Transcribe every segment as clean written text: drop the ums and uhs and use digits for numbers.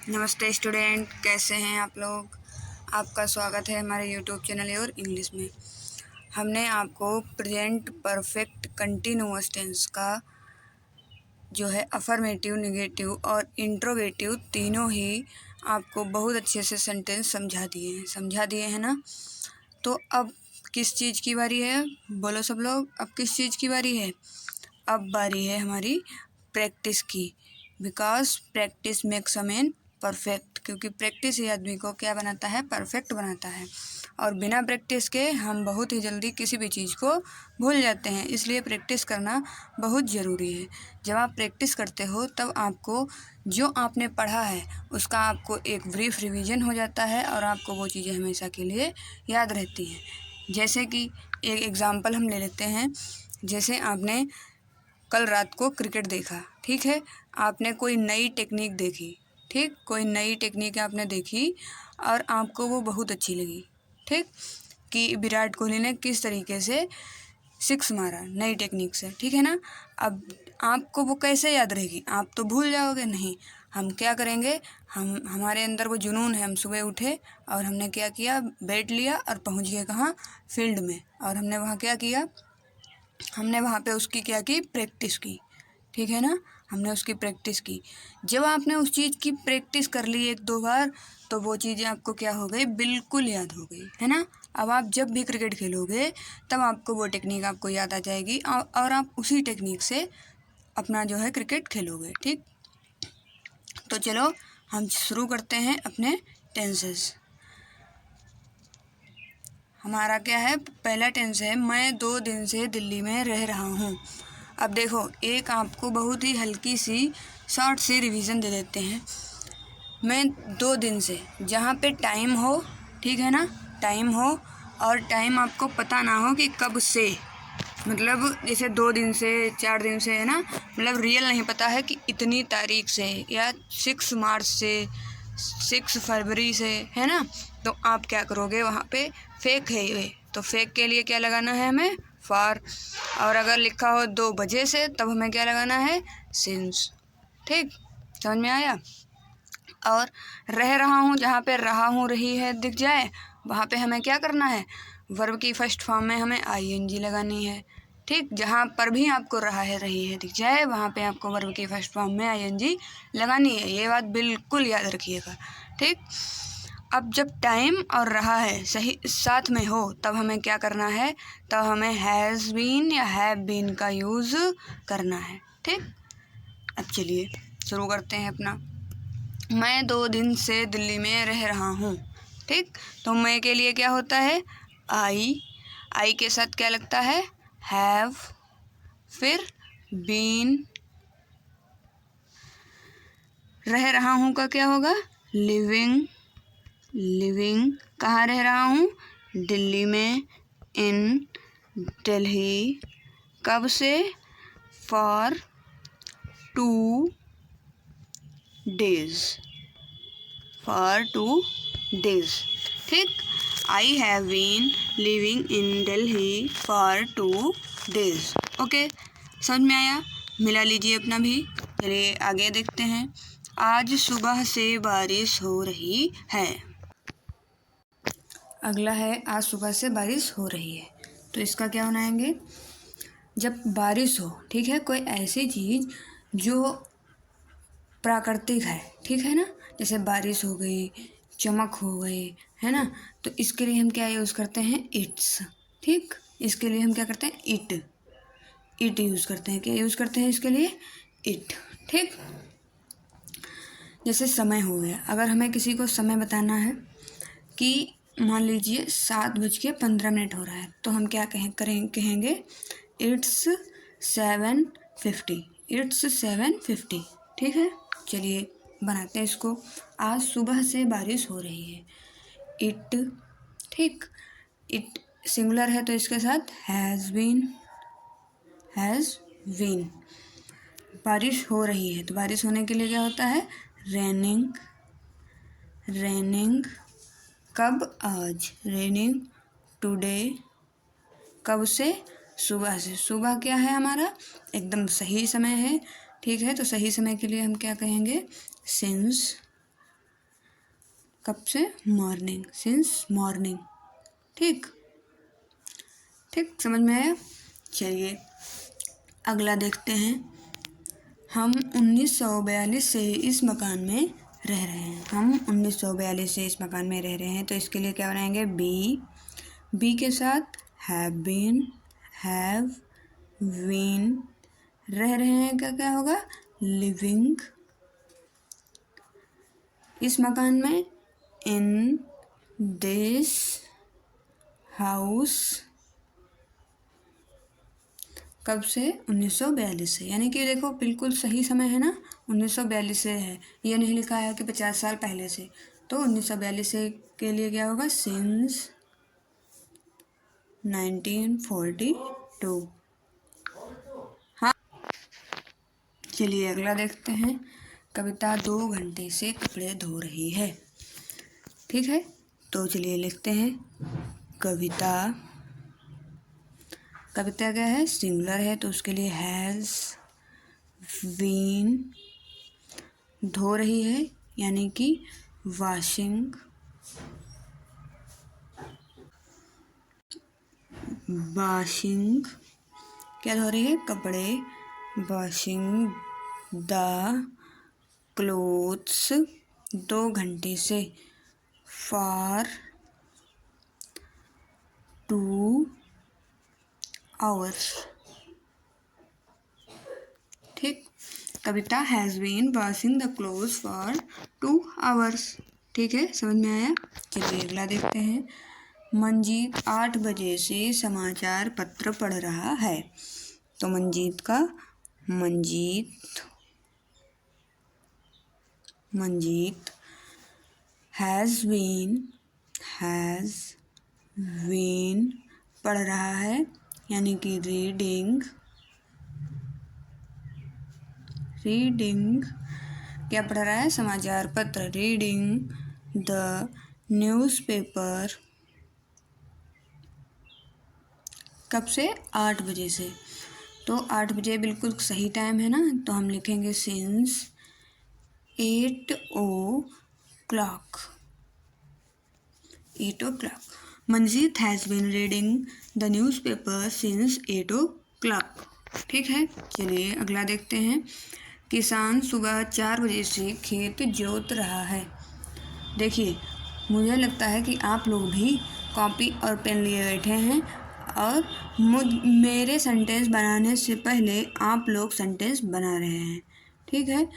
नमस्ते स्टूडेंट, कैसे हैं आप लोग। आपका स्वागत है हमारे यूट्यूब चैनल और इंग्लिश में। हमने आपको प्रेजेंट परफेक्ट कंटिन्यूअस टेंस का जो है अफर्मेटिव, नेगेटिव और इंट्रोगेटिव तीनों ही आपको बहुत अच्छे से सेंटेंस समझा दिए हैं ना। तो अब किस चीज़ की बारी है, बोलो सब लोग। अब किस चीज़ की बारी है? अब बारी है हमारी प्रैक्टिस की। Because practice makes a man perfect, क्योंकि प्रैक्टिस ही आदमी को क्या बनाता है? परफेक्ट बनाता है। और बिना प्रैक्टिस के हम बहुत ही जल्दी किसी भी चीज़ को भूल जाते हैं, इसलिए प्रैक्टिस करना बहुत ज़रूरी है। जब आप प्रैक्टिस करते हो तब आपको जो आपने पढ़ा है उसका आपको एक ब्रीफ रिवीजन हो जाता है और आपको वो चीज़ें हमेशा के लिए याद रहती हैं। जैसे कि एक एग्ज़ाम्पल हम ले लेते हैं। जैसे आपने कल रात को क्रिकेट देखा, ठीक है। आपने कोई नई टेक्निक देखी, ठीक, कोई नई टेक्निक आपने देखी और आपको वो बहुत अच्छी लगी, ठीक, कि विराट कोहली ने किस तरीके से सिक्स मारा नई टेक्निक से, ठीक है ना। अब आपको वो कैसे याद रहेगी? आप तो भूल जाओगे। नहीं, हम क्या करेंगे, हमारे अंदर वो जुनून है। हम सुबह उठे और हमने क्या किया, बैट लिया और पहुंच गए कहाँ? फील्ड में। और हमने वहाँ क्या किया, हमने वहाँ पे उसकी क्या की? प्रैक्टिस की, ठीक है ना। हमने उसकी प्रैक्टिस की। जब आपने उस चीज़ की प्रैक्टिस कर ली एक दो बार, तो वो चीज़ें आपको क्या हो गई? बिल्कुल याद हो गई, है ना। अब आप जब भी क्रिकेट खेलोगे तब आपको वो टेक्निक आपको याद आ जाएगी और आप उसी टेक्निक से अपना जो है क्रिकेट खेलोगे, ठीक। तो चलो हम शुरू करते हैं अपने टेंसेस। हमारा क्या है? पहला टेंस है, मैं 2 दिन से दिल्ली में रह रहा हूँ। अब देखो, एक आपको बहुत ही हल्की सी शॉर्ट सी रिवीजन दे देते हैं। मैं 2 दिन से, जहाँ पे टाइम हो, ठीक है ना, टाइम हो और टाइम आपको पता ना हो कि कब से, मतलब जैसे 2 दिन से 4 दिन से, है ना, मतलब रियल नहीं पता है कि इतनी तारीख से या 6 मार्च से 6 फरवरी से, है ना। तो आप क्या करोगे, वहाँ पे फेक है ये, तो फेक के लिए क्या लगाना है हमें? फॉर। और अगर लिखा हो 2 बजे से, तब हमें क्या लगाना है? सिंस, ठीक, समझ में आया। और रह रहा हूँ, जहाँ पे रहा हूँ रही है दिख जाए, वहाँ पे हमें क्या करना है? वर्ब की फर्स्ट फॉर्म में हमें आईएनजी लगानी है, ठीक। जहाँ पर भी आपको रहा है रही है दिख जाए, वहाँ पे आपको वर्ब की फर्स्ट फॉर्म में आईएनजी लगानी है। ये बात बिल्कुल याद रखिएगा, ठीक। अब जब टाइम और रहा है सही साथ में हो, तब हमें क्या करना है? तब हमें हैज़ बीन या हैव बीन का यूज़ करना है, ठीक। अब चलिए शुरू करते हैं अपना। मैं 2 दिन से दिल्ली में रह रहा हूँ, ठीक। तो मैं के लिए क्या होता है? आई के साथ क्या लगता है? हैव, फिर बीन। रह रहा हूँ का क्या होगा? लिविंग। कहाँ रह रहा हूँ? दिल्ली में। इन दिल्ली। कब से? For 2 days. ठीक। I have been living in Delhi for 2 days. Okay, समझ में आया? मिला लीजिए अपना भी। चलिए आगे देखते हैं। आज सुबह से बारिश हो रही है। अगला है, आज सुबह से बारिश हो रही है। तो इसका क्या बनाएंगे? जब बारिश हो, ठीक है, कोई ऐसी चीज़ जो प्राकृतिक है, ठीक है ना, जैसे बारिश हो गई, चमक हो गई, है ना, तो इसके लिए हम क्या यूज़ करते हैं? इट्स, ठीक। इसके लिए हम क्या करते हैं? इट यूज़ करते हैं। क्या यूज़ करते हैं इसके लिए? इट, ठीक। जैसे समय हो गया, अगर हमें किसी को समय बताना है कि मान लीजिए 7:15 हो रहा है, तो हम क्या कहेंगे? इट्स 7:50, ठीक है। चलिए बनाते हैं इसको। आज सुबह से बारिश हो रही है। इट, ठीक, इट सिंगुलर है तो इसके साथ हैज़ बीन। बारिश हो रही है, तो बारिश होने के लिए क्या होता है? रेनिंग। कब? आज। Raining today. कब से? सुबह से। सुबह क्या है हमारा? एकदम सही समय है, ठीक है। तो सही समय के लिए हम क्या कहेंगे? सिंस। कब से? Morning, since morning. ठीक, समझ में आया? चलिए अगला देखते हैं। हम 1942 से इस मकान में रह रहे हैं। हम 1942 से इस मकान में रह रहे हैं, तो इसके लिए क्या बनाएंगे? बी के साथ हैव बीन, रह रहे हैं का क्या होगा? लिविंग इस मकान में, इन दिस हाउस। कब से? 1942 से, यानी कि देखो बिल्कुल सही समय है ना, 1942 से है। ये नहीं लिखा है कि 50 साल पहले से, तो 1942 से के लिए क्या होगा? सिंस 1942। हाँ, चलिए अगला देखते हैं। कविता 2 घंटे से कपड़े धो रही है। ठीक है, तो चलिए लिखते हैं। कविता क्या है? सिंगुलर है, तो उसके लिए हैज़ बीन। धो रही है यानी कि वॉशिंग, क्या धो रही है? कपड़े। वॉशिंग द क्लोथ्स 2 घंटे से, फॉर 2 आवर्स। ठीक, Kavita has been washing the clothes for 2 hours. ठीक है, समझ में आया? चलिए अगला देखते हैं। मंजीत 8 बजे से समाचार पत्र पढ़ रहा है। तो मंजीत हैज़ बीन पढ़ रहा है, यानी कि रीडिंग क्या पढ़ रहा है? समाचार पत्र। रीडिंग द न्यूज़पेपर कब से? 8 बजे से। तो 8 बजे बिल्कुल सही टाइम है ना, तो हम लिखेंगे since 8 o'clock। Manjeet has been reading the newspaper since 8 o'clock। ठीक है, चलिए अगला देखते हैं। किसान सुबह 4 बजे से खेत जोत रहा है। देखिए, मुझे लगता है कि आप लोग भी कॉपी और पेन लिए बैठे हैं, और मेरे सेंटेंस बनाने से पहले आप लोग सेंटेंस बना रहे हैं। ठीक है,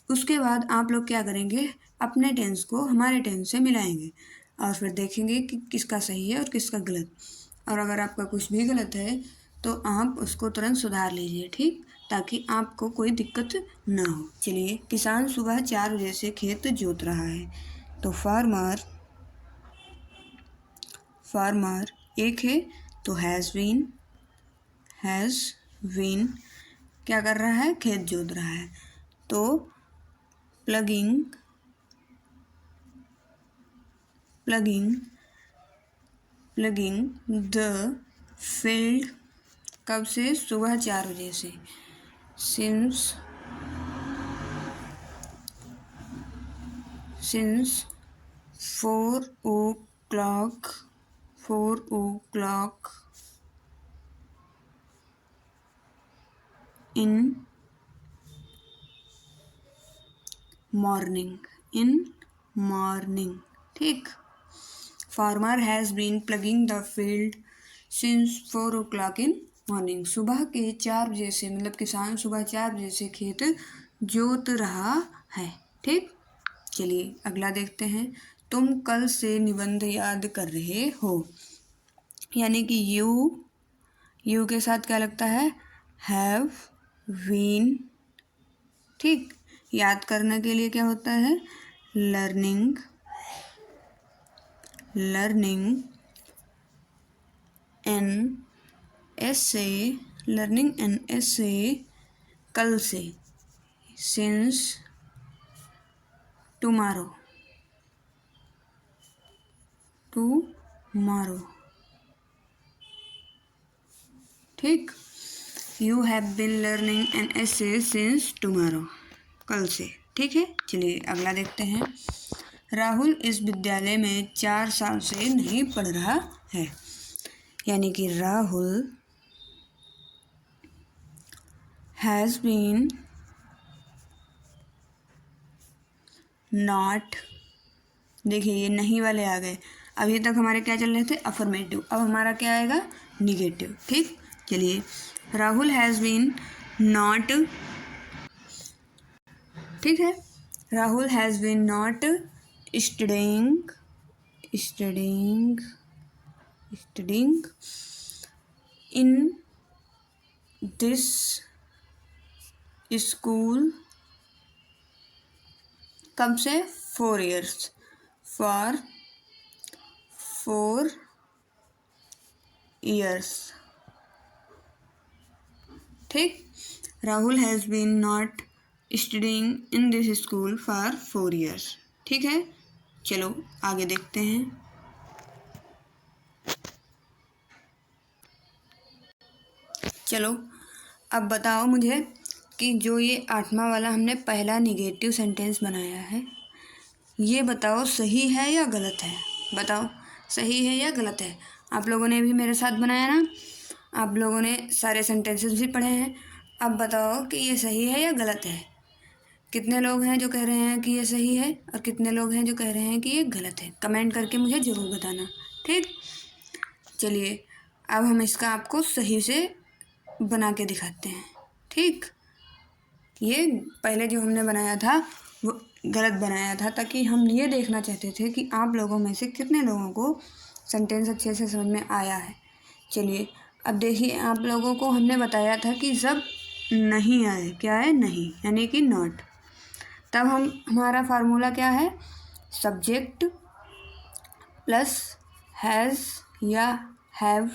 उसके बाद आप लोग क्या करेंगे? अपने टेंस को हमारे टेंस से मिलाएंगे, और फिर देखेंगे कि किसका सही है और किसका गलत। और अगर आपका कुछ भी गलत है तो आप उसको तुरंत सुधार लीजिए, ठीक, ताकि आपको कोई दिक्कत ना हो। चलिए, किसान सुबह 4 बजे से खेत जोत रहा है। तो फार्मर एक है, तो हैज़ बीन क्या कर रहा है? खेत जोत रहा है। तो प्लगिंग द फील्ड कब से? सुबह 4 बजे से, सिंस 4 o'clock in morning। ठीक, farmer has been plugging the field since 4 o'clock in morning। सुबह के 4 बजे से, मतलब किसान सुबह 4 बजे से खेत जोत रहा है। ठीक, चलिए अगला देखते हैं। तुम कल से निबंध याद कर रहे हो, यानी कि यू के साथ क्या लगता है? Have been. ठीक, याद करने के लिए क्या होता है? लर्निंग एन essay कल से, सिंस टुमारो। ठीक, you have been learning an essay since tomorrow, कल से। ठीक है, चलिए अगला देखते हैं। राहुल इस विद्यालय में 4 साल से नहीं पढ़ रहा है। यानी कि राहुल हैज़ बीन नॉट, देखिए ये नहीं वाले आ गए। अभी तक हमारे क्या चल रहे थे, अफर्मेटिव, अब हमारा क्या आएगा, निगेटिव। ठीक, चलिए, राहुल हैज़ बीन नॉट, ठीक है, Rahul has been not studying in this school, कब से, 4 years, फॉर 4 years। ठीक, Rahul has been not studying in this school for 4 years। ठीक है, चलो आगे देखते हैं। चलो अब बताओ मुझे कि जो ये 8वां वाला हमने पहला निगेटिव सेंटेंस बनाया है, ये बताओ सही है या गलत है। बताओ सही है या गलत है। आप लोगों ने भी मेरे साथ बनाया ना, आप लोगों ने सारे सेंटेंसेस भी पढ़े हैं। अब बताओ कि ये सही है या गलत है। कितने लोग हैं जो कह रहे हैं कि ये सही है और कितने लोग हैं जो कह रहे हैं कि ये गलत है। कमेंट करके मुझे ज़रूर बताना। ठीक, चलिए अब हम इसका आपको सही से बना के दिखाते हैं। ठीक, ये पहले जो हमने बनाया था वो गलत बनाया था, ताकि हम ये देखना चाहते थे कि आप लोगों में से कितने लोगों को सेंटेंस अच्छे से समझ में आया है। चलिए अब देखिए, आप लोगों को हमने बताया था कि जब नहीं आए, क्या है, नहीं, यानी कि नॉट, तब हमारा फार्मूला क्या है, सब्जेक्ट प्लस हैज़ या हैव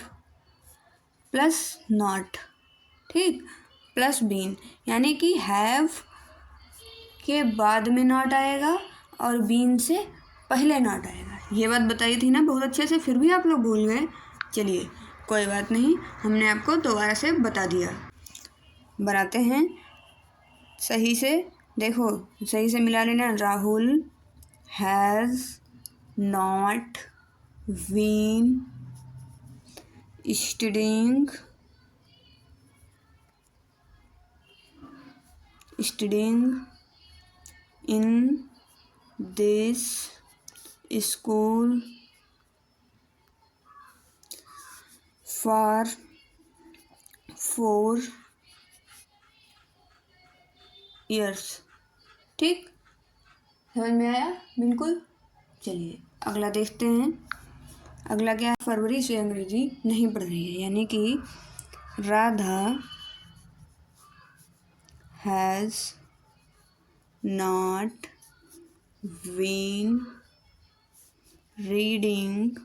प्लस नॉट, ठीक, प्लस बीन, यानी कि हैव के बाद में नॉट आएगा और बीन से पहले नॉट आएगा। ये बात बताई थी ना बहुत अच्छे से, फिर भी आप लोग भूल गए। चलिए कोई बात नहीं, हमने आपको दोबारा से बता दिया। बनाते हैं सही से, देखो सही से मिला लेना। Rahul has not been studying in this school for 4 years। ठीक, समझ में आया बिल्कुल। चलिए अगला देखते हैं। अगला क्या है, फरवरी से अंग्रेजी नहीं पढ़ रही है, यानी कि Radha has not been reading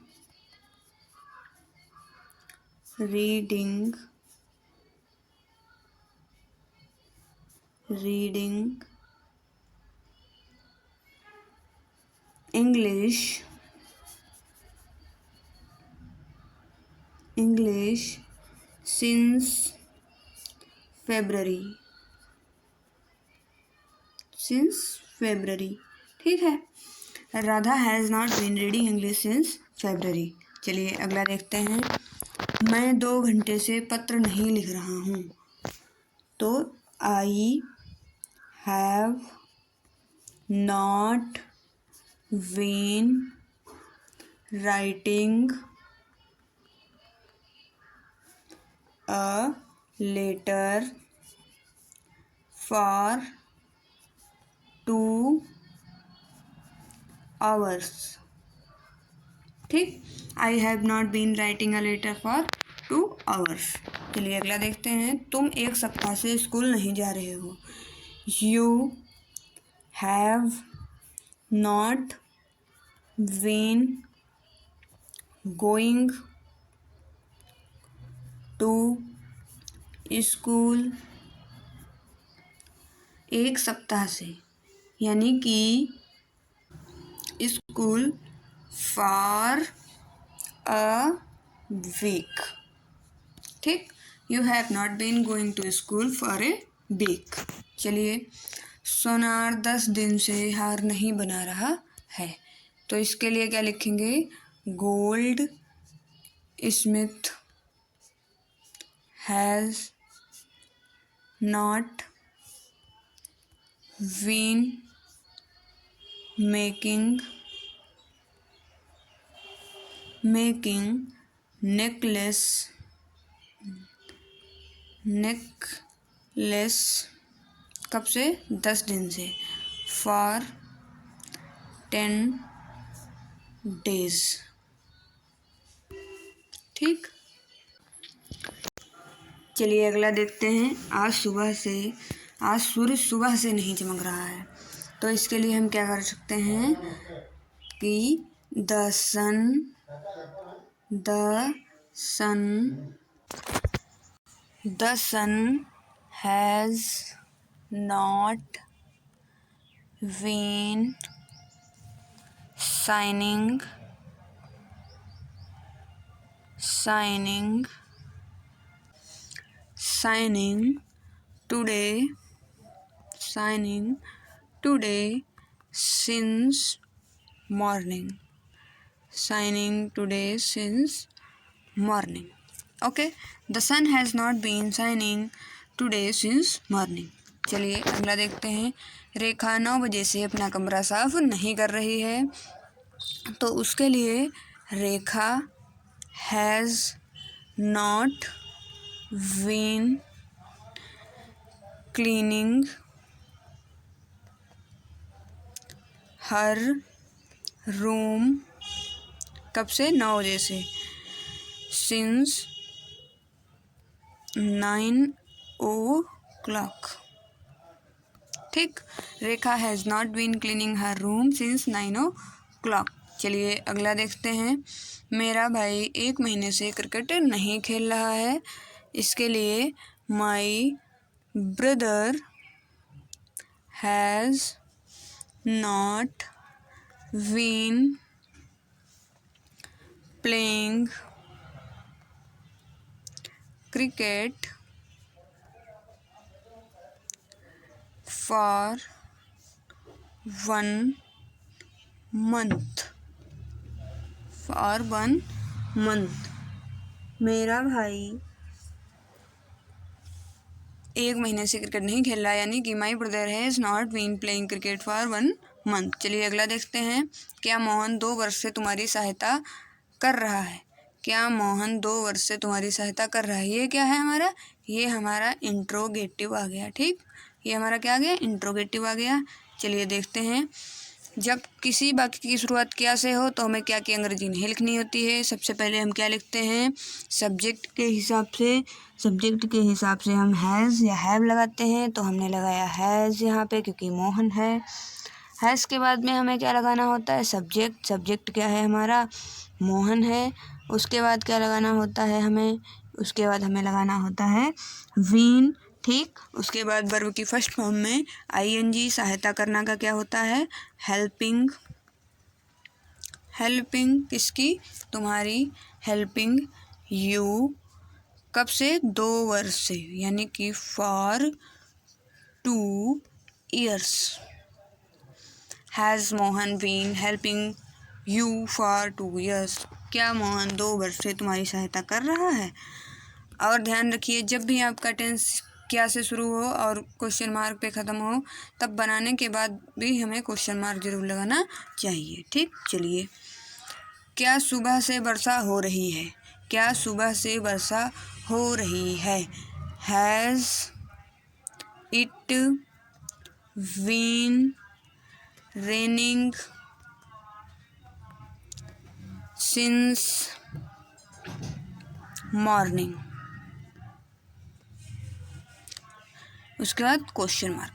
English since February। ठीक है, Radha has not been reading English since February। चलिए अगला देखते हैं। मैं 2 घंटे से पत्र नहीं लिख रहा हूँ, तो I have not been writing a letter for 2 hours। ठीक, I have not been writing a letter for 2 hours। चलिए अगला देखते हैं। तुम 1 सप्ताह से स्कूल नहीं जा रहे हो, you have not been going to school 1 सप्ताह से, यानी कि स्कूल फॉर अ वीक। ठीक, you have not been going to school for a week. चलिए, सोनार 10 दिन से हार नहीं बना रहा है। तो इसके लिए क्या लिखेंगे, goldsmith has not been making necklace कब से, 10 दिन से, फॉर 10 days। ठीक, चलिए अगला देखते हैं। आज सूरज सुबह से नहीं चमक रहा है, तो इसके लिए हम क्या कर सकते हैं कि the sun has not been shining today since morning। Okay, the sun has not been shining today since morning। चलिए अगला देखते हैं। रेखा 9 बजे से अपना कमरा साफ नहीं कर रही है, तो उसके लिए Rekha has not been cleaning her room, कब से, 9 बजे से, सिंस 9 o'clock। ठीक, Rekha has not been cleaning her room since 9 o'clock। चलिए अगला देखते हैं। मेरा भाई 1 महीने से क्रिकेट नहीं खेल रहा है, इसके लिए my brother has not been playing cricket for 1 month। मेरा भाई 1 महीने से क्रिकेट नहीं खेल रहा है, यानी कि my brother has not been playing cricket for 1 month। चलिए अगला देखते हैं। क्या मोहन 2 वर्ष से तुम्हारी सहायता कर रहा है? क्या मोहन 2 वर्ष से तुम्हारी सहायता कर रहा है? ये क्या है हमारा? ये हमारा इंट्रोगेटिव आ गया। ठीक, ये हमारा क्या आ गया? इंट्रोगेटिव आ गया। चलिए देखते हैं। जब किसी वाक्य की शुरुआत क्या से हो तो हमें क्या की अंग्रेजी नहीं लिखनी होती है। सबसे पहले हम क्या लिखते हैं? सब्जेक्ट के हिसाब से हम हैज़ या हैव लगाते हैं, तो हमने लगाया हैज़ यहाँ पे क्योंकि मोहन है। हैज़ के बाद में हमें क्या लगाना होता है? सब्जेक्ट क्या है हमारा? मोहन है। उसके बाद क्या लगाना होता है हमें? उसके बाद हमें लगाना होता है बीन। ठीक, उसके बाद वर्ब की फर्स्ट फॉर्म में आईएनजी, सहायता करना का क्या होता है? हेल्पिंग किसकी? तुम्हारी। हेल्पिंग यू, कब से? 2 वर्ष से, यानी कि for 2 years। Has Mohan been helping you for 2 years। क्या मोहन 2 वर्ष से तुम्हारी सहायता कर रहा है? और ध्यान रखिए, जब भी आपका टेंस क्या से शुरू हो और क्वेश्चन मार्क पे ख़त्म हो, तब बनाने के बाद भी हमें क्वेश्चन मार्क ज़रूर लगाना चाहिए। ठीक, चलिए। क्या सुबह से वर्षा हो रही है? क्या सुबह से वर्षा हो रही है? Has it been raining since morning. उसके बाद question mark.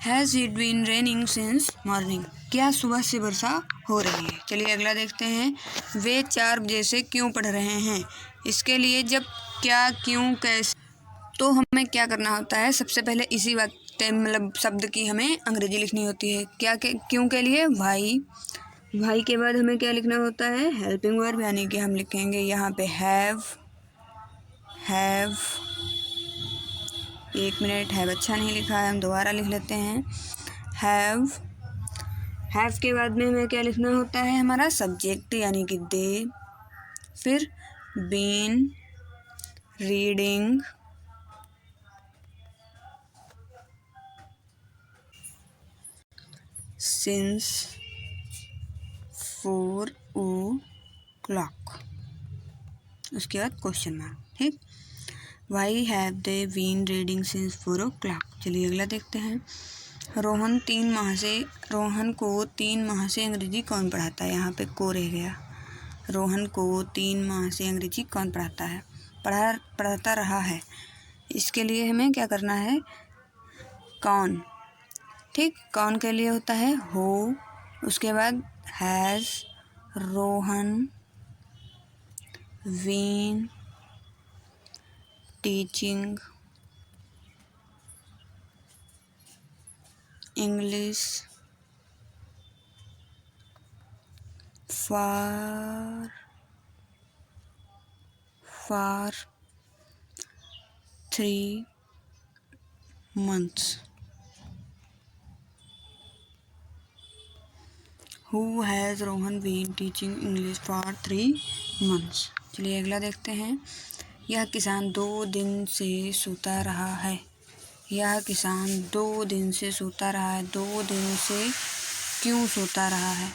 Has it been raining since morning? क्या सुबह से वर्षा हो रही है? चलिए अगला देखते हैं। वे 4 बजे से क्यों पढ़ रहे हैं? इसके लिए जब क्या, क्यों, कैसे, तो हमें क्या करना होता है? सबसे पहले इसी वाक्य मतलब शब्द की हमें अंग्रेजी लिखनी होती है। क्या के, क्यों के लिए? भाई के बाद हमें क्या लिखना होता है? हेल्पिंग वर्ब, यानी कि हम लिखेंगे यहाँ पे हैव। 1 मिनट, हैव अच्छा नहीं लिखा है, हम दोबारा लिख लेते हैं। हैव हैव के बाद में हमें क्या लिखना होता है, हमारा सब्जेक्ट यानी कि दे, फिर बीन रीडिंग सिंस 4 o'clock, उसके बाद क्वेश्चन मार्क। ठीक, why have they been reading since 4 o'clock। चलिए अगला देखते हैं। रोहन को 3 माह से अंग्रेजी कौन पढ़ाता है। यहाँ पे को रह गया। रोहन को 3 माह से अंग्रेजी कौन पढ़ाता है, पढ़ाता रहा है। इसके लिए हमें क्या करना है, कौन। ठीक, कौन के लिए होता है हो, उसके बाद has Rohan been teaching English for 3 months। Who has Rohan been teaching English for 3 months। चलिए अगला देखते हैं। यह किसान 2 दिन से सोता रहा है। यह किसान 2 दिन से सोता रहा है। 2 दिन से क्यों सोता रहा है,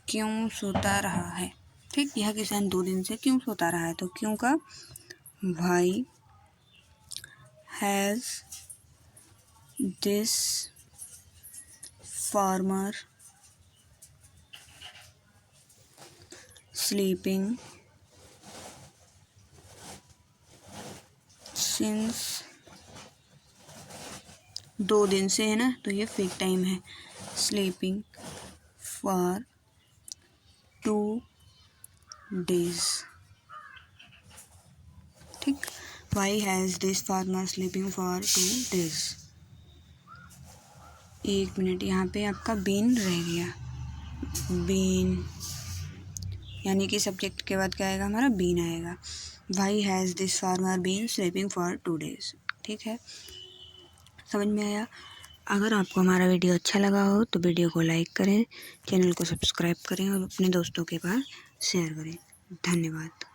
क्यों सोता रहा है। ठीक, यह किसान 2 दिन से क्यों सोता रहा है, तो क्यों का why has this farmer sleeping since 2 दिन से है ना, तो ये फेक टाइम है। Sleeping for 2 days। ठीक, why has this farmer sleeping for 2 days। 1 minute, यहाँ पे आपका बीन रह गया। बीन यानी कि सब्जेक्ट के बाद क्या आएगा, हमारा बीन आएगा। Why has this farmer been sleeping for 2 days। ठीक है, समझ में आया। अगर आपको हमारा वीडियो अच्छा लगा हो तो वीडियो को लाइक करें, चैनल को सब्सक्राइब करें और अपने दोस्तों के पास शेयर करें। धन्यवाद।